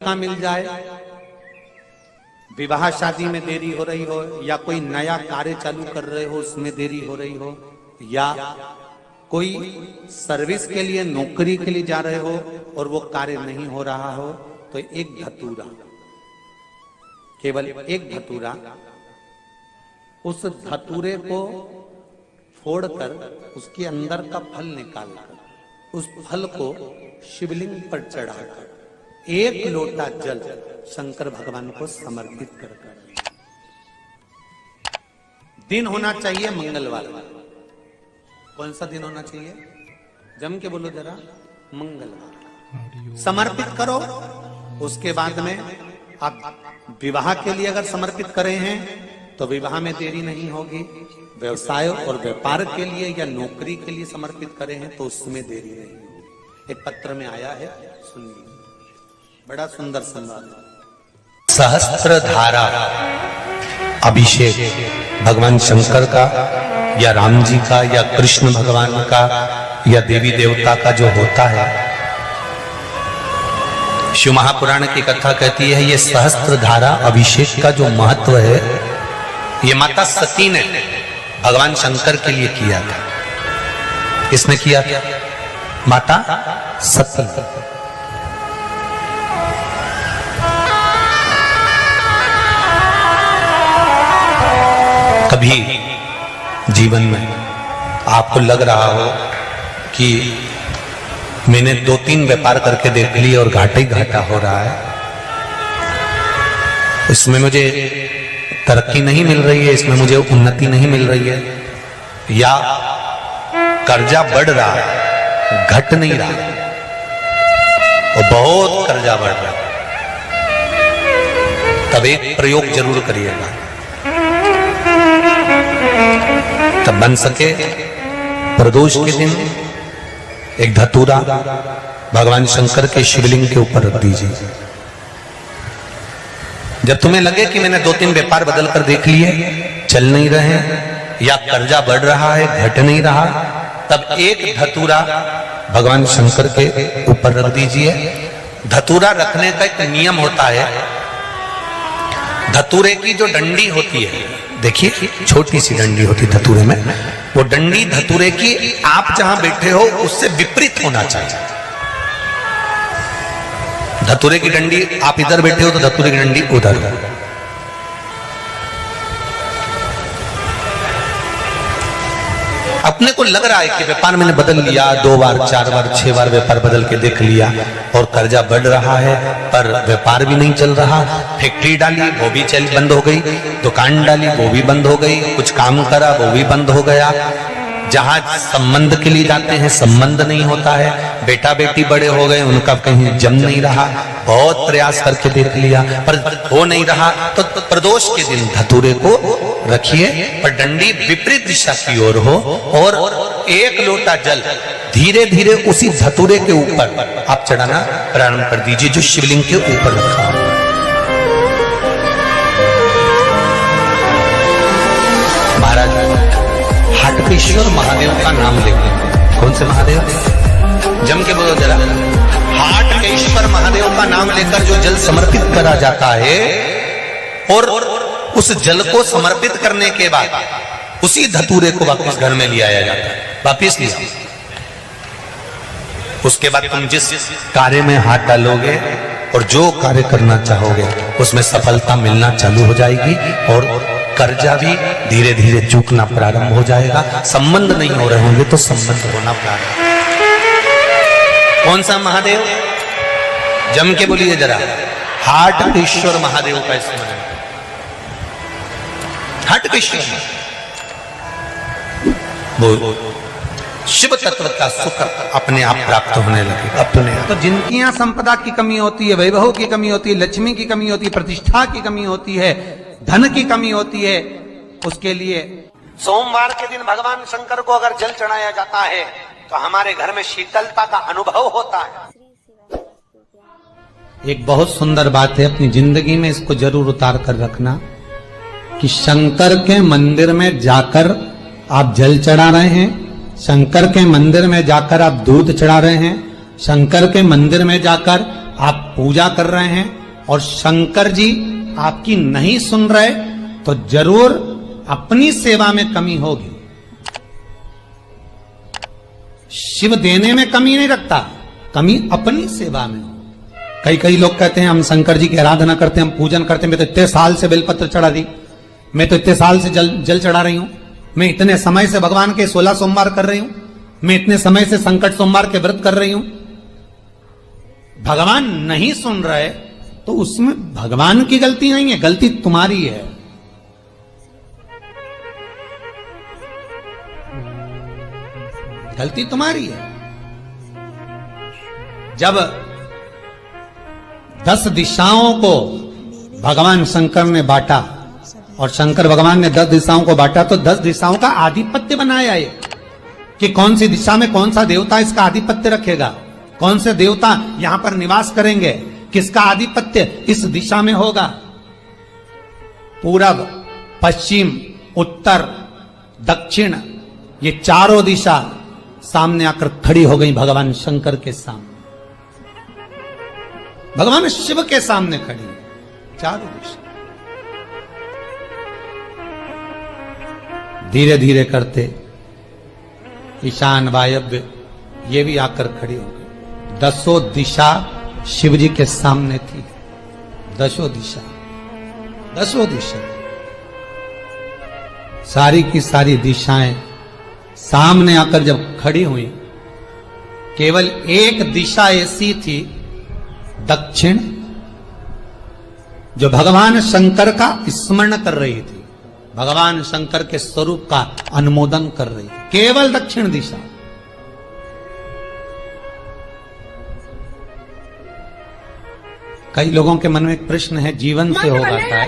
का मिल जाए, विवाह शादी में देरी हो रही हो, या कोई नया कार्य चालू कर रहे हो उसमें देरी हो रही हो, या कोई सर्विस के लिए नौकरी के लिए जा रहे हो और वो कार्य नहीं हो रहा हो, तो एक धतूरा, केवल एक धतूरा, उस धतूरे को फोड़कर उसके अंदर का फल निकालकर उस फल को शिवलिंग पर चढ़ाकर एक लोटा जल शंकर भगवान को समर्पित कर दिन होना चाहिए मंगलवार। कौन सा दिन होना चाहिए? जम के बोलो जरा, मंगलवार समर्पित करो। उसके बाद में आप विवाह के लिए अगर समर्पित करे हैं तो विवाह में देरी नहीं होगी। व्यवसाय और व्यापार के लिए या नौकरी के लिए समर्पित करे हैं तो उसमें देरी नहीं होगी। एक पत्र में आया है, सुनिए, बड़ा सुंदर संवाद। सहस्त्र धारा अभिषेक भगवान शंकर का या राम जी का या कृष्ण भगवान का या देवी देवता का जो होता है, शिव महापुराण की कथा कहती है ये सहस्त्र धारा अभिषेक का जो महत्व है ये माता सती ने भगवान शंकर के लिए किया था। किसने किया था? माता सती। कभी जीवन में आपको लग रहा हो कि मैंने 2-3 व्यापार करके देख लिए और घाटा ही घाटा हो रहा है, इसमें मुझे तरक्की नहीं मिल रही है, इसमें मुझे उन्नति नहीं मिल रही है, या कर्जा बढ़ रहा है, घट नहीं रहा और बहुत कर्जा बढ़ रहा है, तब एक प्रयोग जरूर करिएगा। तब बन सके प्रदोष के दिन एक धतूरा भगवान शंकर के शिवलिंग के ऊपर रख दीजिए। जब तुम्हें लगे कि मैंने 2-3 व्यापार बदल कर देख लिए, चल नहीं रहे या कर्जा बढ़ रहा है, घट नहीं रहा, तब एक धतूरा भगवान शंकर के ऊपर रख दीजिए। धतूरा रखने का एक नियम होता है। धतूरे की जो डंडी होती है, देखिए छोटी सी डंडी होती है धतूरे में, वो डंडी धतूरे की आप जहां बैठे हो उससे विपरीत होना चाहिए। धतूरे की डंडी आप इधर बैठे हो तो धतूरे की डंडी उधर हो। अपने को लग रहा है कि व्यापार मैंने बदल लिया, 2 बार 4 बार 6 बार व्यापार बदल के देख लिया और कर्जा बढ़ रहा है, पर व्यापार भी नहीं चल रहा। फैक्ट्री डाली वो भी बंद हो गई, दुकान डाली वो भी बंद हो गई, कुछ काम करा वो भी बंद हो गया। जहां संबंध के लिए जाते हैं संबंध नहीं होता है, बेटा बेटी बड़े हो गए उनका कहीं जम नहीं रहा, बहुत प्रयास करके देख लिया पर हो नहीं रहा। तो प्रदोष के दिन धतूरे को रखिए पर डंडी विपरीत दिशा की ओर हो और एक लोटा जल धीरे धीरे उसी धतूरे के ऊपर आप चढ़ाना प्रारंभ कर दीजिए जो शिवलिंग के ऊपर रखा हो। महाराज हाटकेश्वर महादेव का नाम लेकर, कौन से महादेव? जम के बोलो जरा, हाटकेश्वर महादेव का नाम लेकर जो जल समर्पित करा जाता है और उस जल को समर्पित करने के बाद उसी धतूरे को वापस घर में ले आया जाता है, वापस लिया। उसके बाद तुम जिस कार्य में हाथ डालोगे और जो कार्य करना चाहोगे उसमें सफलता मिलना चालू हो जाएगी और कर्जा भी धीरे धीरे चूकना प्रारंभ हो जाएगा। संबंध नहीं हो रहे होंगे तो संबंध होना प्रारंभ। कौन सा महादेव? जम के बोलिए जरा, हाटकेश्वर महादेव का स्मरण। हाटकेश्वर वो शिव तत्व का सुख अपने आप प्राप्त होने लगे अपने आप। तो जिनकी यहाँ संपदा की कमी होती है, वैभव की कमी होती है, लक्ष्मी की कमी होती है, प्रतिष्ठा की कमी होती है, धन की कमी होती है, उसके लिए सोमवार के दिन भगवान शंकर को अगर जल चढ़ाया जाता है तो हमारे घर में शीतलता का अनुभव होता है। एक बहुत सुंदर बात है, अपनी जिंदगी में इसको जरूर उतार कर रखना कि शंकर के मंदिर में जाकर आप जल चढ़ा रहे हैं, शंकर के मंदिर में जाकर आप दूध चढ़ा रहे हैं, शंकर के मंदिर में जाकर आप पूजा कर रहे हैं और शंकर जी आपकी नहीं सुन रहे, तो जरूर अपनी सेवा में कमी होगी। शिव देने में कमी नहीं रखता, कमी अपनी सेवा में। कई लोग कहते हैं हम शंकर जी की आराधना करते हैं, हम पूजन करते हैं, मैं तो इतने साल से बेलपत्र चढ़ा दी, मैं तो इतने साल से जल चढ़ा रही हूं, मैं इतने समय से भगवान के 16 सोमवार कर रही हूं, मैं इतने समय से संकट सोमवार के व्रत कर रही हूं। भगवान नहीं सुन रहे तो उसमें भगवान की गलती नहीं है, गलती तुम्हारी है। गलती तुम्हारी है। जब 10 दिशाओं को भगवान शंकर ने बांटा और शंकर भगवान ने 10 दिशाओं को बांटा, तो 10 दिशाओं का आधिपत्य बनाया है कि कौन सी दिशा में कौन सा देवता इसका आधिपत्य रखेगा, कौन से देवता यहां पर निवास करेंगे, किसका आधिपत्य इस दिशा में होगा। पूरब, पश्चिम, उत्तर, दक्षिण, ये चारों दिशा सामने आकर खड़ी हो गई भगवान शंकर के सामने, भगवान शिव के सामने खड़ी, चारों दिशा। धीरे धीरे करते ईशान, वायव्य, ये भी आकर खड़ी हो गई। 10 दिशा शिव जी के सामने थी, 10 दिशा, 10 दिशा, सारी की सारी दिशाएं सामने आकर जब खड़ी हुई, केवल एक दिशा ऐसी थी, दक्षिण, जो भगवान शंकर का स्मरण कर रही थी, भगवान शंकर के स्वरूप का अनुमोदन कर रही थी, केवल दक्षिण दिशा। कई लोगों के मन में एक प्रश्न है, जीवन से होगा क्या?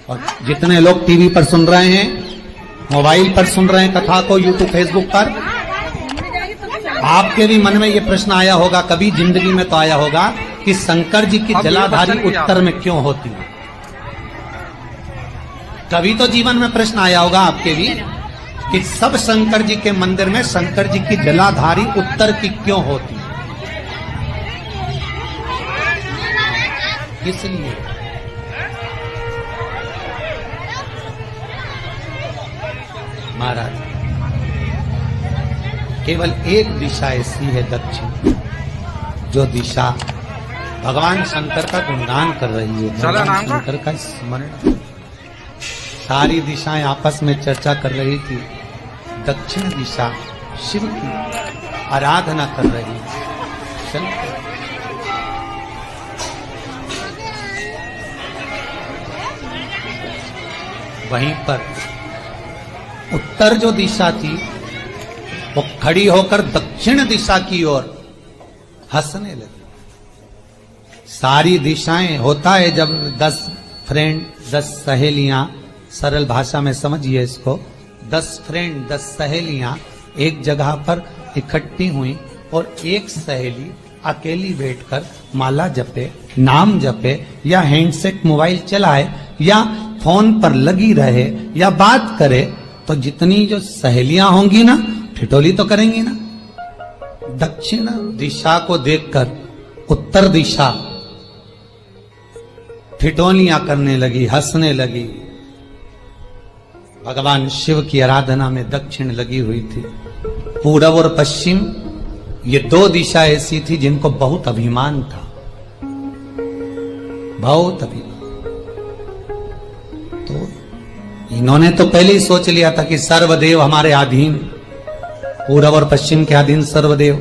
और जितने लोग टीवी पर सुन रहे हैं, मोबाइल पर सुन रहे हैं कथा को, यूट्यूब, फेसबुक पर, आपके भी मन में ये प्रश्न आया होगा, कभी जिंदगी में तो आया होगा कि शंकर जी की जलाधारी उत्तर में क्यों होती है। कभी तो जीवन में प्रश्न आया होगा आपके भी कि सब शंकर जी के मंदिर में शंकर जी की जलाधारी उत्तर की क्यों होती है, किस लिए? महाराज, केवल एक दिशा ऐसी है, दक्षिण, जो दिशा भगवान शंकर का गुणगान कर रही है, भगवान शंकर का स्मरण। सारी दिशाएं आपस में चर्चा कर रही थी, दक्षिण दिशा शिव की आराधना कर रही है। वहीं पर उत्तर जो दिशा थी वो खड़ी होकर दक्षिण दिशा की ओर हंसने लगी। सारी दिशाएं, होता है जब 10 फ्रेंड, 10 सहेलियां, सरल भाषा में समझिए इसको, 10 फ्रेंड, 10 सहेलियां एक जगह पर इकट्ठी हुई और एक सहेली अकेली बैठकर माला जपे, नाम जपे, या हैंडसेट मोबाइल चलाए, या फोन पर लगी रहे, या बात करे, तो जितनी जो सहेलियां होंगी ना, ठिठोली तो करेंगी ना। दक्षिण दिशा को देखकर उत्तर दिशा ठिठोलियां करने लगी, हंसने लगी। भगवान शिव की आराधना में दक्षिण लगी हुई थी। पूरब और पश्चिम, ये 2 दिशा ऐसी थी जिनको बहुत अभिमान था, बहुत अभिमान। तो इन्होंने तो पहले ही सोच लिया था कि सर्वदेव हमारे अधीन, पूरब और पश्चिम के अधीन सर्वदेव।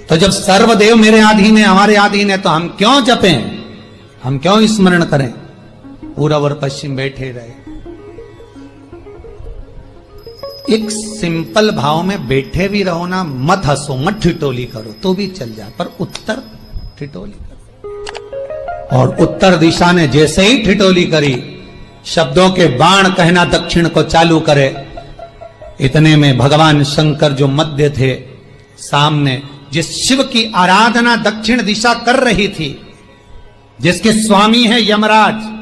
तो जब सर्वदेव मेरे अधीन है, हमारे अधीन है, तो हम क्यों जपें, हम क्यों स्मरण करें? पूरब और पश्चिम बैठे रहे। एक सिंपल भाव में बैठे भी रहो ना, मत हंसो, मत ठिठोली करो, तो भी चल जाए, पर उत्तर ठिठोली करो। और उत्तर दिशा ने जैसे ही ठिठोली करी, शब्दों के बाण कहना दक्षिण को चालू करे, इतने में भगवान शंकर जो मध्य थे, सामने जिस शिव की आराधना दक्षिण दिशा कर रही थी, जिसके स्वामी है यमराज,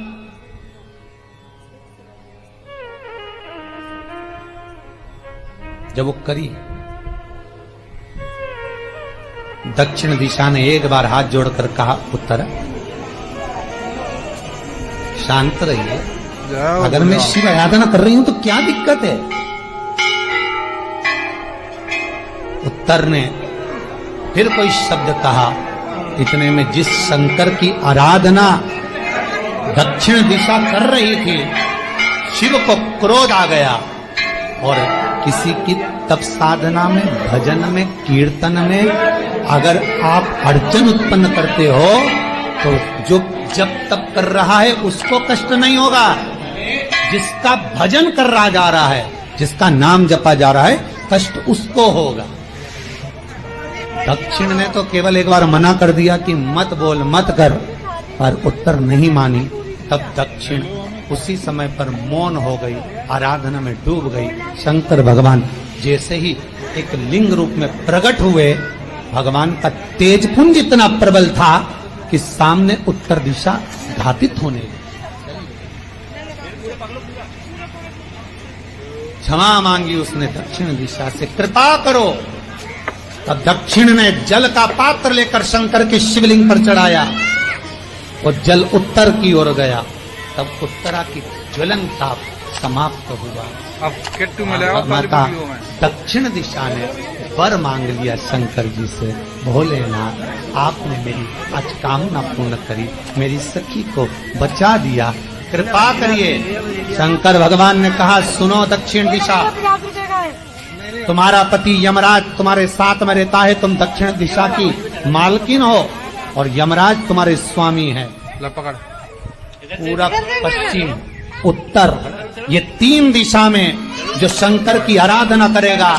जब वो करी दक्षिण दिशा ने एक बार हाथ जोड़कर कहा, उत्तर शांत रहिए, अगर मैं शिव आराधना कर रही हूं तो क्या दिक्कत है। उत्तर ने फिर कोई शब्द कहा, इतने में जिस शंकर की आराधना दक्षिण दिशा कर रही थी, शिव को क्रोध आ गया और किसी की तप साधना में, भजन में, कीर्तन में अगर आप अड़चन उत्पन्न करते हो तो जो जब तप कर रहा है उसको कष्ट नहीं होगा, जिसका भजन कर रहा जा रहा है, जिसका नाम जपा जा रहा है, कष्ट उसको होगा। दक्षिण ने तो केवल एक बार मना कर दिया कि मत बोल, मत कर, पर उत्तर नहीं मानी। तब दक्षिण उसी समय पर मौन हो गई, आराधना में डूब गई। शंकर भगवान जैसे ही एक लिंग रूप में प्रकट हुए, भगवान का तेजपुंज इतना प्रबल था कि सामने उत्तर दिशा घातित होने लगी। क्षमा मांगी उसने दक्षिण दिशा से, कृपा करो। तब दक्षिण ने जल का पात्र लेकर शंकर के शिवलिंग पर चढ़ाया और जल उत्तर की ओर गया। तब उत्तरा की ज्वलन ताप समाप्त हुआ। अब माता दक्षिण दिशा ने वर मांग लिया शंकर जी से, भोलेनाथ आपने मेरी आज कामना पूर्ण करी, मेरी सखी को बचा दिया, कृपा करिए। शंकर भगवान ने कहा, सुनो दक्षिण दिशा, तुम्हारा पति यमराज तुम्हारे साथ में रहता है, तुम दक्षिण दिशा की मालकिन हो और यमराज तुम्हारे स्वामी है। पूरब, पश्चिम, उत्तर, ये तीन दिशा में जो शंकर की आराधना करेगा,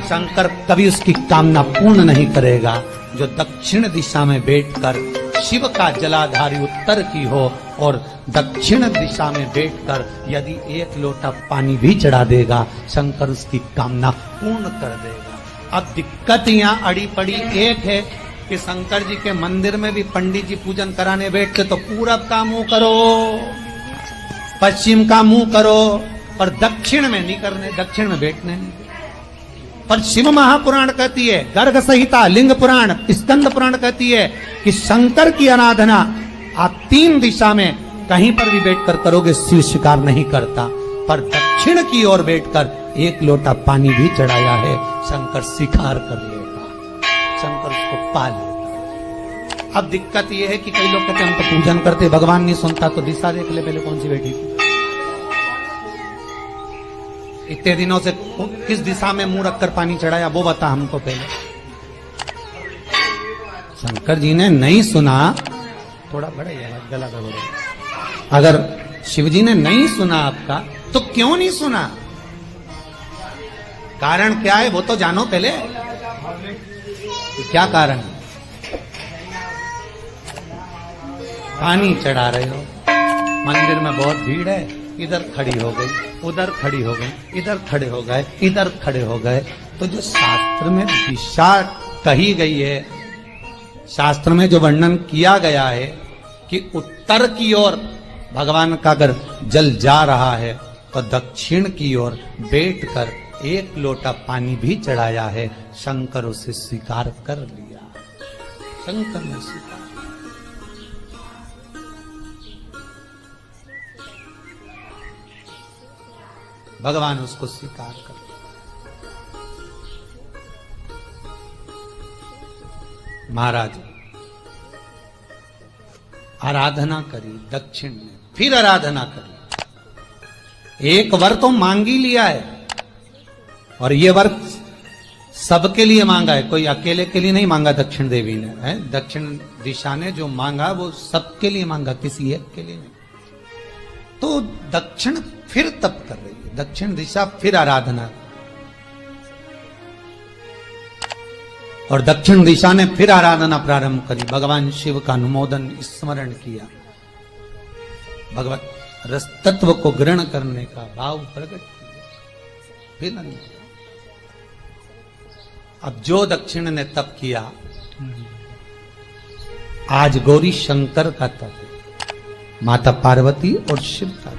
शंकर कभी उसकी कामना पूर्ण नहीं करेगा। जो दक्षिण दिशा में बैठकर शिव का जलाधारी उत्तर की हो और दक्षिण दिशा में बैठकर यदि एक लोटा पानी भी चढ़ा देगा, शंकर उसकी कामना पूर्ण कर देगा। अब दिक्कत यहाँ अड़ी पड़ी एक है कि शंकर जी के मंदिर में भी पंडित जी पूजन कराने बैठते तो पूरब का मुंह करो, पश्चिम का मुंह करो, पर दक्षिण में नहीं करने, दक्षिण में बैठने नहीं। पर शिव महापुराण कहती है, गर्ग संहिता, लिंग पुराण, स्कंद पुराण कहती है कि शंकर की आराधना आप तीन दिशा में कहीं पर भी बैठकर करोगे, शिव स्वीकार नहीं करता। पर दक्षिण की ओर बैठकर एक लोटा पानी भी चढ़ाया है, शंकर स्वीकार कर लेगा, शंकर उसको पा लेगा। अब दिक्कत यह है कि कई लोग कहते हैं हम तो पूजन करते, भगवान नहीं सुनता, तो दिशा देख ले पहले कौन सी बैठी थी। इतने दिनों से किस दिशा में मुंह रखकर पानी चढ़ाया वो बता हमको पहले। शंकर जी ने नहीं सुना, थोड़ा बड़ा गला गड़बड़। अगर शिव जी ने नहीं सुना आपका तो क्यों नहीं सुना, कारण क्या है वो तो जानो पहले, क्या कारण। पानी चढ़ा रहे हो, मंदिर में बहुत भीड़ है, इधर खड़ी हो गई, उधर खड़ी हो गई, इधर खड़े हो गए, इधर खड़े हो गए। तो जो शास्त्र में दिशा कही गई है, शास्त्र में जो वर्णन किया गया है कि उत्तर की ओर भगवान का अगर जल जा रहा है तो दक्षिण की ओर बैठकर एक लोटा पानी भी चढ़ाया है, शंकर उसे स्वीकार कर लिया, शंकर ने स्वीकार। भगवान उसको स्वीकार कर। महाराज आराधना करी दक्षिण ने, फिर आराधना करी। एक वर तो मांग ही लिया है और ये वर सबके लिए मांगा है, कोई अकेले के लिए नहीं मांगा दक्षिण देवी ने, है दक्षिण दिशा ने जो मांगा वो सबके लिए मांगा, किसी एक के लिए नहीं। तो दक्षिण फिर तप कर रही है, दक्षिण दिशा फिर आराधना, और दक्षिण दिशा ने फिर आराधना प्रारंभ करी। भगवान शिव का अनुमोदन स्मरण किया, भगवत रस तत्व को ग्रहण करने का भाव प्रकट किया। फिर अब जो दक्षिण ने तप किया, आज गौरी शंकर का तप है, माता पार्वती और शिव का।